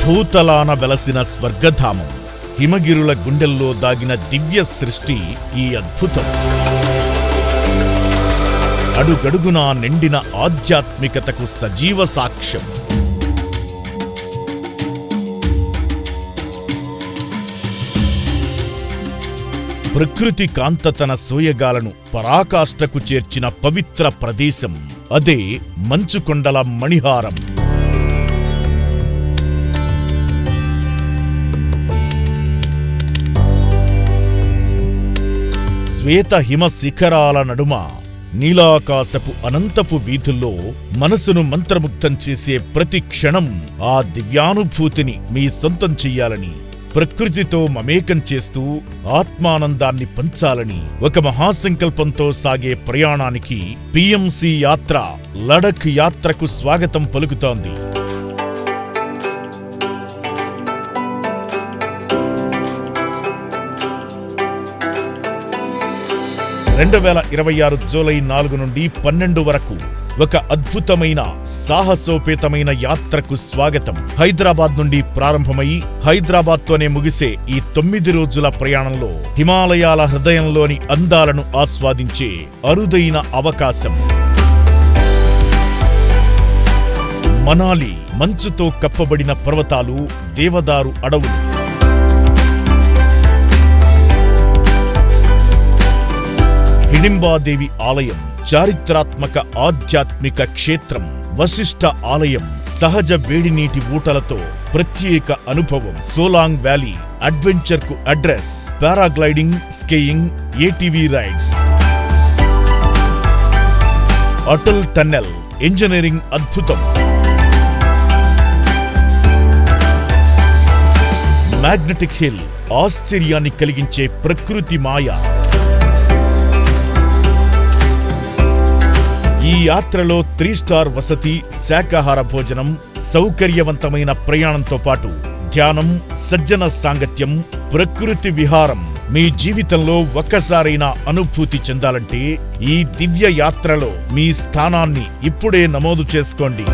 భూతలాన వెలసిన స్వర్గధామం, హిమగిరుల గుండెల్లో దాగిన దివ్య సృష్టి ఈ అద్భుతం. అడుగడుగునా నిండిన ఆధ్యాత్మికతకు సజీవ సాక్ష్యం. ప్రకృతి కాంత తన సోయగాలను పరాకాష్ఠకు చేర్చిన పవిత్ర ప్రదేశం, అదే మంచుకొండల మణిహారం. శ్వేత హిమ శిఖరాల నడుమ నీలాకాశపు అనంతపు వీధుల్లో మనసును మంత్రముగ్ధం చేసే ప్రతి క్షణం ఆ దివ్యానుభూతిని మీ సొంతం చెయ్యాలని, ప్రకృతితో మమేకం చేస్తూ ఆత్మానందాన్ని పంచాలని ఒక మహాసంకల్పంతో సాగే ప్రయాణానికి పిఎంసి యాత్ర లడఖ్ యాత్రకు స్వాగతం పలుకుతోంది. 2026 జూలై 4 నుండి 12 వరకు ఒక అద్భుతమైన సాహసోపేతమైన యాత్రకు స్వాగతం. హైదరాబాద్ నుండి ప్రారంభమై హైదరాబాద్తోనే ముగిసే ఈ 9 రోజుల ప్రయాణంలో హిమాలయాల హృదయంలోని అందాలను ఆస్వాదించే అరుదైన అవకాశం. మనాలి మంచుతో కప్పబడిన పర్వతాలు, దేవదారు అడవులు, హిడింబాదేవి ఆలయం, చారిత్రాత్మక ఆధ్యాత్మిక క్షేత్రం, వశిష్ఠ ఆలయం, సహజ వేడినీటి ఊటలతో ప్రత్యేక అనుభవం, సోలాంగ్ వ్యాలీ అడ్వెంచర్ కు address, paragliding, skiing, ATV rides, Atal tunnel, engineering అద్భుతం, మ్యాగ్నెటిక్ హిల్, ఆశ్చర్యాన్ని కలిగించే ప్రకృతి మాయ. ఈ యాత్రలో 3 స్టార్ వసతి, శాకాహార భోజనం, సౌకర్యవంతమైన ప్రయాణంతో పాటు ధ్యానం, సజ్జన సాంగత్యం, ప్రకృతి విహారం. మీ జీవితంలో ఒక్కసారైనా అనుభూతి చెందాలంటే ఈ దివ్య యాత్రలో మీ స్థానాన్ని ఇప్పుడే నమోదు చేసుకోండి.